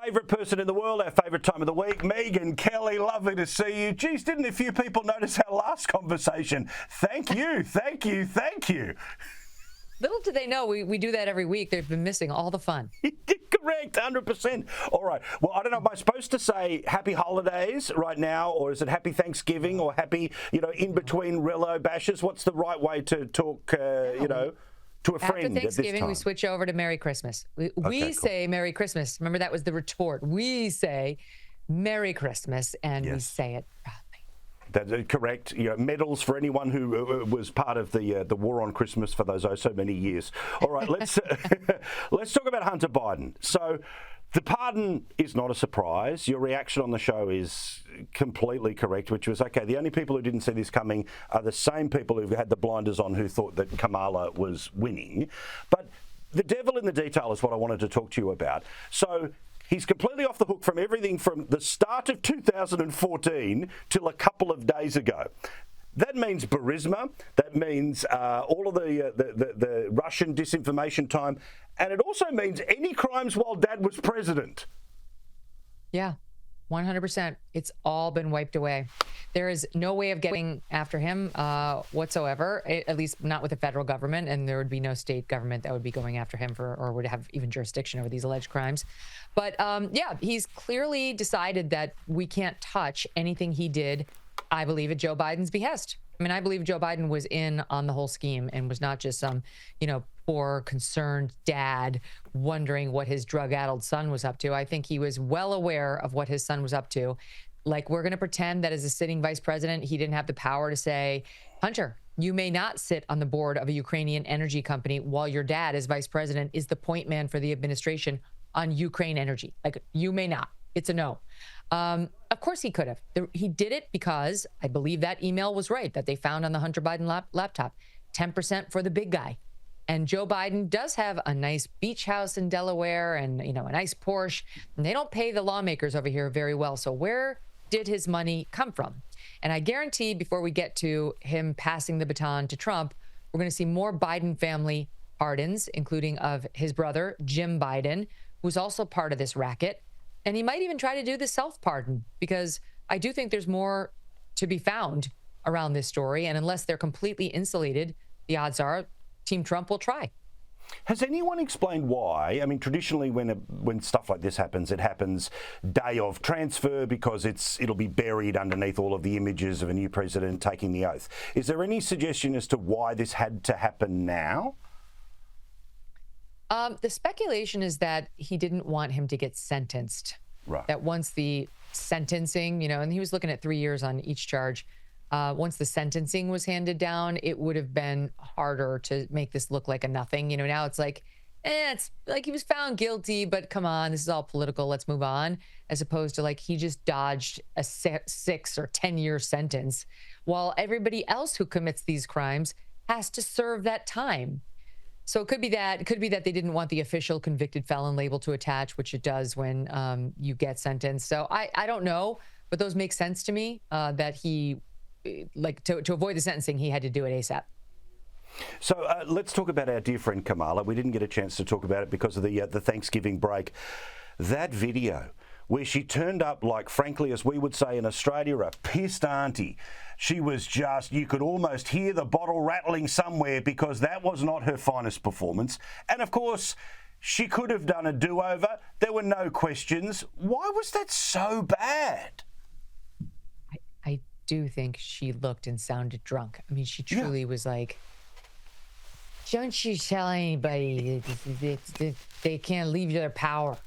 favourite person in the world, our favourite time of the week, Megyn Kelly. Lovely to see you. Geez, didn't a few people notice our last conversation? Thank you. Little do they know, we do that every week. They've been missing all the fun. Correct, 100%. All right. Well, I don't know. Am I supposed to say happy holidays right now, or is it happy Thanksgiving, or happy, in between Rello bashes? What's the right way to talk, to a friend After Thanksgiving, at this time? we switch over to Merry Christmas. We cool. say Merry Christmas. Remember, that was the retort. We say Merry Christmas, and we say it proudly. That's correct. Medals for anyone who was part of the war on Christmas for those so many years. All right, let's talk about Hunter Biden. So the pardon is not a surprise. Your reaction on the show is completely correct, which was, okay, the only people who didn't see this coming are the same people who had the blinders on who thought that Kamala was winning. But the devil in the detail is what I wanted to talk to you about. So he's completely off the hook from everything from the start of 2014 till a couple of days ago. That means Burisma. That means all of the Russian disinformation time. And it also means any crimes while Dad was president. Yeah, 100%. It's all been wiped away. There is no way of getting after him whatsoever, at least not with the federal government, and there would be no state government that would be going after him or would have even jurisdiction over these alleged crimes. But he's clearly decided that we can't touch anything he did, I believe, at Joe Biden's behest. I mean, I believe Joe Biden was in on the whole scheme and was not just some, poor, concerned dad wondering what his drug-addled son was up to. I think he was well aware of what his son was up to. Like, we're going to pretend that as a sitting vice president, he didn't have the power to say, Hunter, you may not sit on the board of a Ukrainian energy company while your dad, as vice president, is the point man for the administration on Ukraine energy. Like, you may not. It's a no. Of course he could have. He did it because I believe that email was right that they found on the Hunter Biden laptop. 10% for the big guy. And Joe Biden does have a nice beach house in Delaware and, a nice Porsche. And they don't pay the lawmakers over here very well. So where did his money come from? And I guarantee before we get to him passing the baton to Trump, we're going to see more Biden family pardons, including of his brother, Jim Biden, who's also part of this racket. And he might even try to do the self-pardon, because I do think there's more to be found around this story. And unless they're completely insulated, the odds are Team Trump will try. Has anyone explained why? I mean, traditionally when stuff like this happens, it happens day of transfer because it'll be buried underneath all of the images of a new president taking the oath. Is there any suggestion as to why this had to happen now? The speculation is that he didn't want him to get sentenced. Right. That once the sentencing, and he was looking at 3 years on each charge. Once the sentencing was handed down, it would have been harder to make this look like a nothing. Now it's like, it's like he was found guilty, but come on, this is all political. Let's move on. As opposed to like he just dodged a 6 or 10-year sentence while everybody else who commits these crimes has to serve that time. So it could be that. It could be that they didn't want the official convicted felon label to attach, which it does when you get sentenced. So I don't know, but those make sense to me that he, to avoid the sentencing, he had to do it ASAP. So let's talk about our dear friend Kamala. We didn't get a chance to talk about it because of the Thanksgiving break. That video where she turned up like, frankly, as we would say in Australia, a pissed auntie. She was just, you could almost hear the bottle rattling somewhere because that was not her finest performance. And of course, she could have done a do-over. There were no questions. Why was that so bad? I do think she looked and sounded drunk. I mean, she truly was like, don't you tell anybody that they can't leave their power.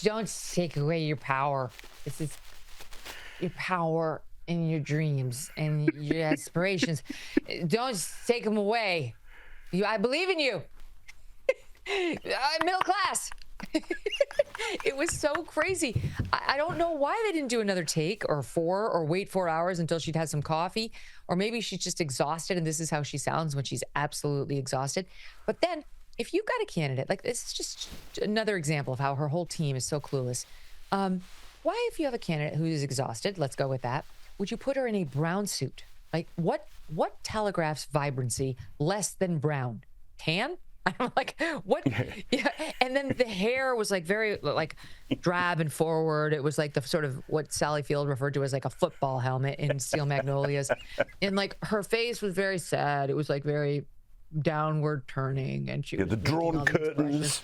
Don't take away your power. This is your power and your dreams and your aspirations. Don't take them away. I believe in you. Middle class. It was so crazy. I don't know why they didn't do another take or 4 or wait 4 hours until she'd had some coffee. Or maybe she's just exhausted and this is how she sounds when she's absolutely exhausted. But then if you've got a candidate, like this is just another example of how her whole team is so clueless. Why, if you have a candidate who is exhausted, let's go with that, would you put her in a brown suit? Like what telegraphs vibrancy less than brown? Tan? I'm like, what? Yeah. And then the hair was like very like drab and forward. It was like the sort of what Sally Field referred to as like a football helmet in Steel Magnolias. And like her face was very sad. It was like very downward turning, and she was the drawn curtains.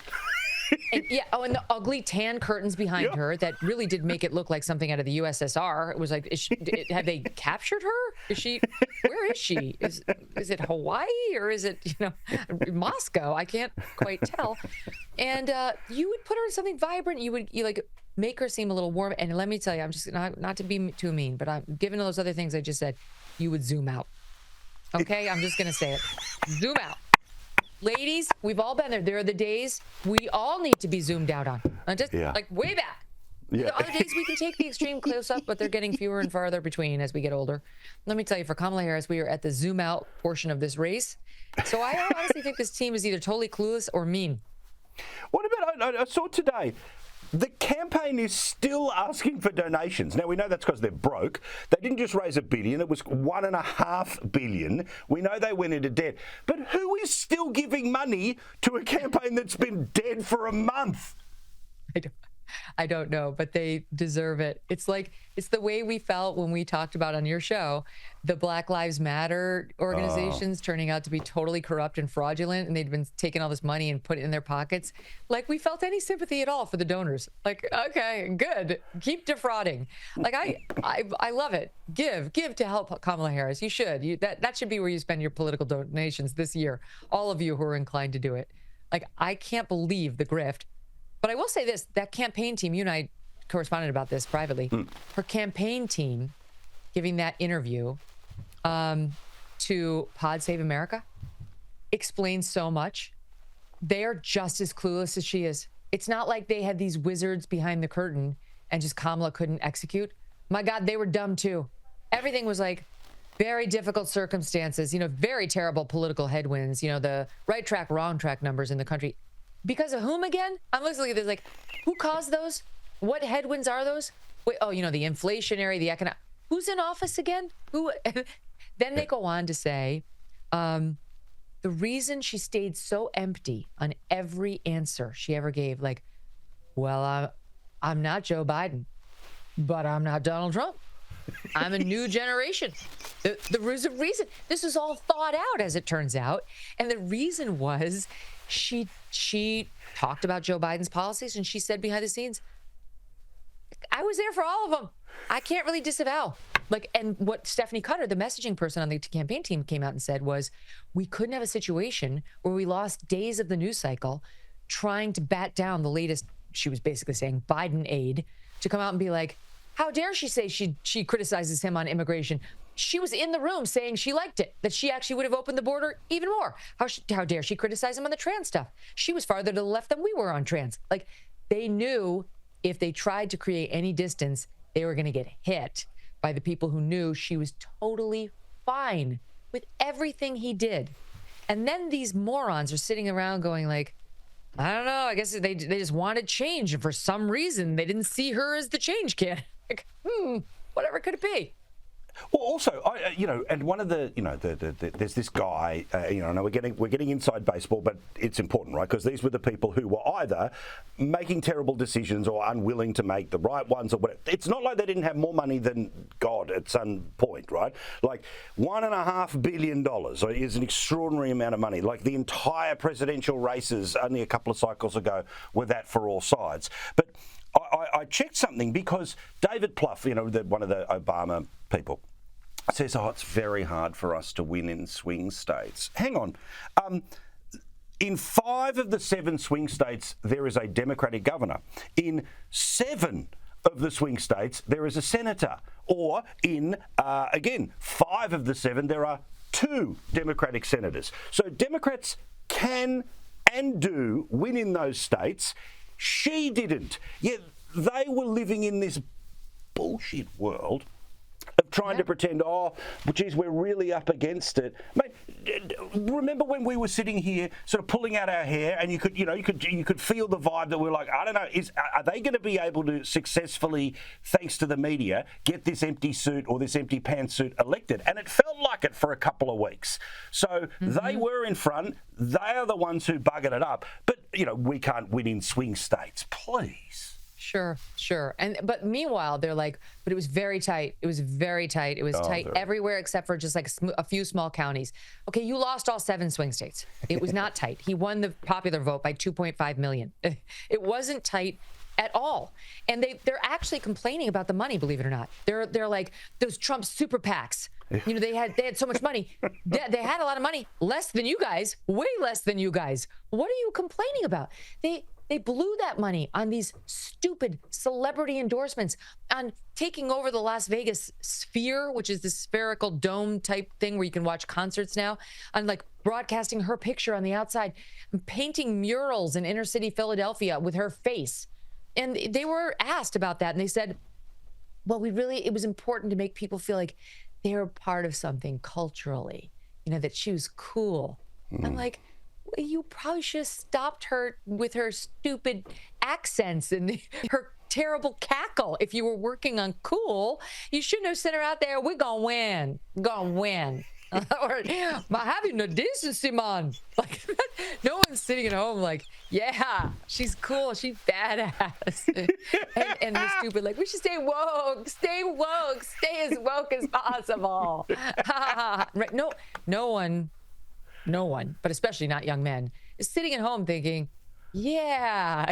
And and the ugly tan curtains behind her that really did make it look like something out of the USSR. It was like, have they captured her? Where is she? Is it Hawaii or is it, Moscow? I can't quite tell. And you would put her in something vibrant. You like make her seem a little warm. And let me tell you, I'm just not to be too mean, but I'm given those other things I just said, you would zoom out. Okay, I'm just gonna say it. Zoom out. Ladies, we've all been there. There are the days we all need to be zoomed out on. Just like way back. Yeah. The other days we can take the extreme close up, but they're getting fewer and farther between as we get older. Let me tell you, for Kamala Harris, we are at the zoom out portion of this race. So I honestly think this team is either totally clueless or mean. What about, I saw today, the campaign is still asking for donations. Now, we know that's because they're broke. They didn't just raise $1 billion. It was $1.5 billion. We know they went into debt. But who is still giving money to a campaign that's been dead for a month? I don't know, but they deserve it. It's like, it's the way we felt when we talked about on your show, the Black Lives Matter organizations turning out to be totally corrupt and fraudulent, and they'd been taking all this money and put it in their pockets. Like, we felt any sympathy at all for the donors. Like, okay, good. Keep defrauding. Like, I love it. Give to help Kamala Harris. You should. That should be where you spend your political donations this year. All of you who are inclined to do it. Like, I can't believe the grift. But I will say this, that campaign team, you and I corresponded about this privately. Her campaign team giving that interview to Pod Save America explains so much. They are just as clueless as she is. It's not like they had these wizards behind the curtain and just Kamala couldn't execute. My God, they were dumb too. Everything was like very difficult circumstances, very terrible political headwinds, the right track, wrong track numbers in the country. Because of whom again? I'm looking at this like, who caused those? What headwinds are those? Wait, the inflationary, the economic. Who's in office again? Who? Then they go on to say, the reason she stayed so empty on every answer she ever gave, like, well, I'm not Joe Biden, but I'm not Donald Trump. I'm a new generation. The reason, this was all thought out, as it turns out. And the reason was she talked about Joe Biden's policies, and she said behind the scenes, I was there for all of them. I can't really disavow. And what Stephanie Cutter, the messaging person on the campaign team, came out and said was, we couldn't have a situation where we lost days of the news cycle trying to bat down the latest, she was basically saying, Biden aide, to come out and be like, how dare she say she criticizes him on immigration? She was in the room saying she liked it, that she actually would have opened the border even more. How dare she criticize him on the trans stuff? She was farther to the left than we were on trans. Like, they knew if they tried to create any distance, they were going to get hit by the people who knew she was totally fine with everything he did. And then these morons are sitting around going like, I don't know, I guess they just wanted change. And for some reason, they didn't see her as the change kid. Like, whatever could it be? Well, also, and one of the, there's this guy, I know we're getting inside baseball, but it's important, right? Because these were the people who were either making terrible decisions or unwilling to make the right ones or whatever. It's not like they didn't have more money than God at some point, right? Like $1.5 billion is an extraordinary amount of money. Like the entire presidential races only a couple of cycles ago were that for all sides. But I checked something because David Plouffe, one of the Obama people, says, it's very hard for us to win in swing states. Hang on. In 5 of the 7 swing states, there is a Democratic governor. In 7 of the swing states, there is a senator. Or in, 5 of the 7, there are 2 Democratic senators. So Democrats can and do win in those states. She didn't. Yet they were living in this bullshit world of trying to pretend, geez, we're really up against it. Mate, remember when we were sitting here, sort of pulling out our hair, and you could feel the vibe that we're like, I don't know, are they going to be able to successfully, thanks to the media, get this empty suit or this empty pantsuit elected? And it felt like it for a couple of weeks. So they were in front. They are the ones who buggered it up. But we can't win in swing states, please. Sure. But meanwhile, they're like, but it was very tight. It was very tight. It was tight everywhere except for just like a few small counties. Okay, you lost all 7 swing states. It was not tight. He won the popular vote by 2.5 million. It wasn't tight at all. And they're actually complaining about the money, believe it or not. They're like, those Trump super PACs. They had so much money. They had a lot of money, less than you guys, way less than you guys. What are you complaining about? They blew that money on these stupid celebrity endorsements, on taking over the Las Vegas Sphere, which is the spherical dome type thing where you can watch concerts now, on like broadcasting her picture on the outside, painting murals in inner city Philadelphia with her face. And they were asked about that, and they said, well, it was important to make people feel like they're part of something culturally, that she was cool. I'm like, you probably should have stopped her with her stupid accents and her terrible cackle. If you were working on cool, you shouldn't have sent her out there. We're gonna win. Or having no decency, man. Like, no one's sitting at home like, yeah, she's cool, she's badass. and they're stupid, like, we should stay woke, stay as woke as possible. Right? No one, but especially not young men, is sitting at home thinking, yeah,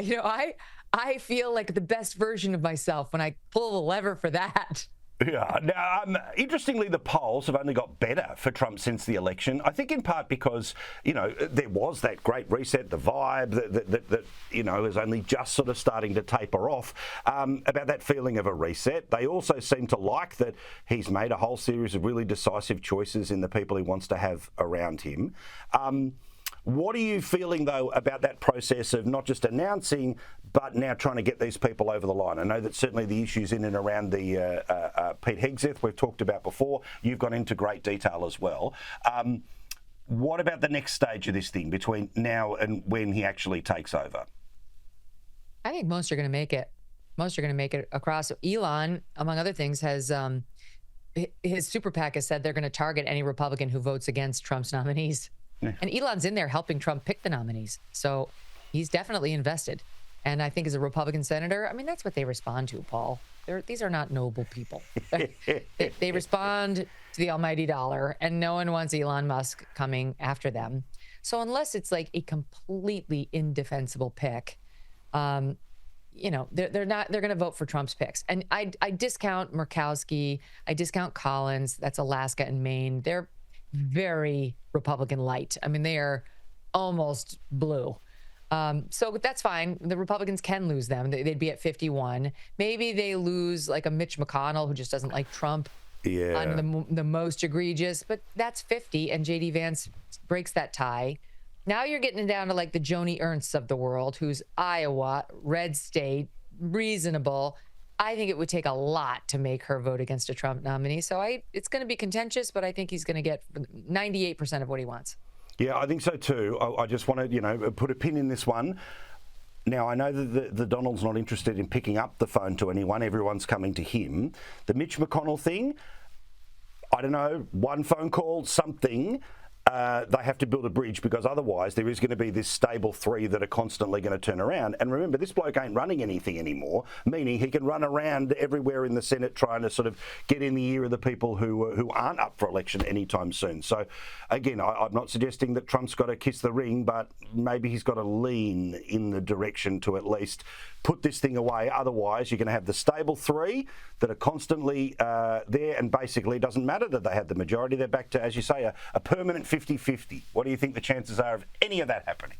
I feel like the best version of myself when I pull the lever for that. Yeah. Now, interestingly, the polls have only got better for Trump since the election. I think in part because, there was that great reset, the vibe that is only just sort of starting to taper off, about that feeling of a reset. They also seem to like that he's made a whole series of really decisive choices in the people he wants to have around him. What are you feeling, though, about that process of not just announcing, but now trying to get these people over the line? I know that certainly the issues in and around the Pete Hegseth we've talked about before. You've gone into great detail as well. What about the next stage of this thing between now and when he actually takes over? I think most are going to make it. Most are going to make it across. Elon, among other things, has his super PAC has said they're going to target any Republican who votes against Trump's nominees. Yeah. And Elon's in there helping Trump pick the nominees. So he's definitely invested. And I think as a Republican senator, that's what they respond to, Paul. These are not noble people. They respond to the almighty dollar, and no one wants Elon Musk coming after them. So unless it's like a completely indefensible pick, they're going to vote for Trump's picks. And I discount Murkowski. I discount Collins. That's Alaska and Maine. They're very Republican light. They are almost blue. So that's fine. The Republicans can lose them. They'd be at 51. Maybe they lose like a Mitch McConnell who just doesn't like Trump. Yeah. On the most egregious, but that's 50, and J.D. Vance breaks that tie. Now you're getting down to like the Joni Ernsts of the world, who's Iowa, red state, reasonable. I think it would take a lot to make her vote against a Trump nominee. So it's going to be contentious, but I think he's going to get 98% of what he wants. Yeah, I think so too. I just want to, put a pin in this one. Now, I know that the Donald's not interested in picking up the phone to anyone. Everyone's coming to him. The Mitch McConnell thing, I don't know, one phone call, something. They have to build a bridge, because otherwise there is going to be this stable 3 that are constantly going to turn around. And remember, this bloke ain't running anything anymore, meaning he can run around everywhere in the Senate trying to sort of get in the ear of the people who aren't up for election anytime soon. So, again, I'm not suggesting that Trump's got to kiss the ring, but maybe he's got to lean in the direction to at least put this thing away. Otherwise, you're going to have the stable 3 that are constantly there, and basically it doesn't matter that they have the majority. They're back to, as you say, a permanent 50-50. What do you think the chances are of any of that happening?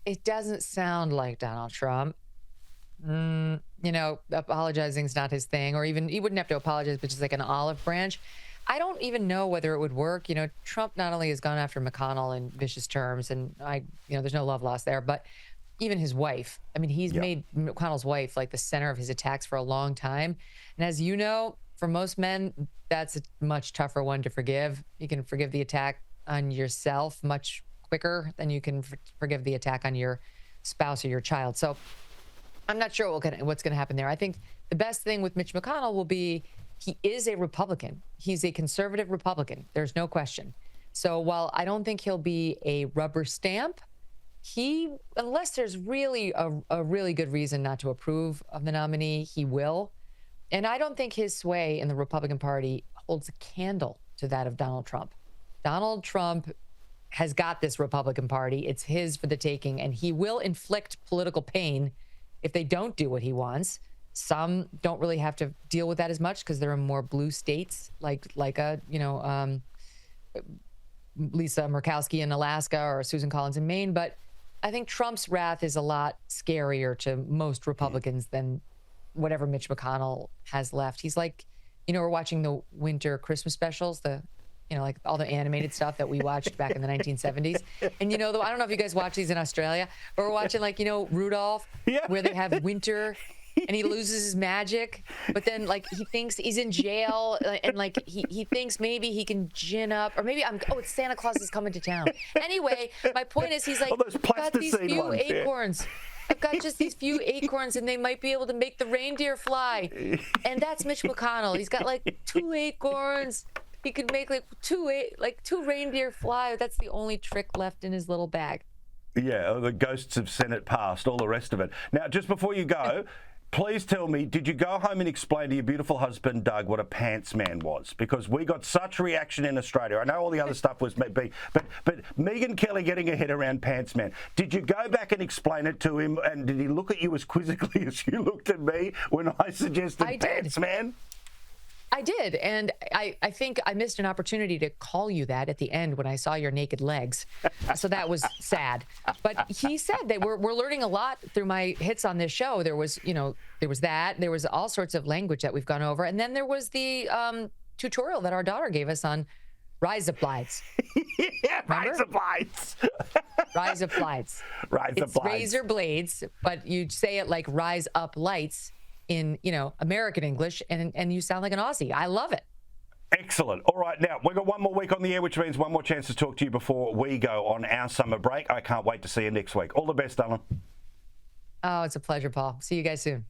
It doesn't sound like Donald Trump. Apologizing is not his thing, or even he wouldn't have to apologize, but just like an olive branch. I don't even know whether it would work. Trump not only has gone after McConnell in vicious terms, and there's no love lost there, but even his wife. He's made McConnell's wife like the center of his attacks for a long time. And as you know, for most men, that's a much tougher one to forgive. You can forgive the attack on yourself much quicker than you can forgive the attack on your spouse or your child. So I'm not sure what's going to happen there. I think the best thing with Mitch McConnell will be he is a Republican. He's a conservative Republican. There's no question. So while I don't think he'll be a rubber stamp, unless there's really a really good reason not to approve of the nominee, he will. And I don't think his sway in the Republican Party holds a candle to that of Donald Trump. Donald Trump has got this Republican Party. It's his for the taking, and he will inflict political pain if they don't do what he wants. Some don't really have to deal with that as much because they're in more blue states, like Lisa Murkowski in Alaska or Susan Collins in Maine. But I think Trump's wrath is a lot scarier to most Republicans than whatever Mitch McConnell has left. He's like, we're watching the winter Christmas specials, like all the animated stuff that we watched back in the 1970s. And, I don't know if you guys watch these in Australia, but we're watching Rudolph, where they have winter and he loses his magic. But then he thinks he's in jail and he thinks maybe he can gin up or maybe it's Santa Claus is coming to town. Anyway, my point is he's like, I've got these few acorns. I've got just these few acorns and they might be able to make the reindeer fly. And that's Mitch McConnell. He's got 2 acorns. He could make two reindeer fly. That's the only trick left in his little bag. Yeah, the ghosts of Senate past, all the rest of it. Now, just before you go, please tell me, did you go home and explain to your beautiful husband, Doug, what a pants man was? Because we got such reaction in Australia. I know all the other stuff was maybe, but Megyn Kelly getting her head around pants man. Did you go back and explain it to him? And did he look at you as quizzically as you looked at me when I suggested pants man? I did. And I think I missed an opportunity to call you that at the end when I saw your naked legs. So that was sad. But he said that we're learning a lot through my hits on this show. There was that. There was all sorts of language that we've gone over. And then there was the tutorial that our daughter gave us on rise up lights. Yeah, rise up lights. Rise up lights. It's razor blades, but you say it like rise up lights in American English, and you sound like an Aussie. I love it. Excellent. All right, now we've got one more week on the air, which means one more chance to talk to you before we go on our summer break. I can't wait to see you next week. All the best, darling. Oh, it's a pleasure, Paul. See you guys soon.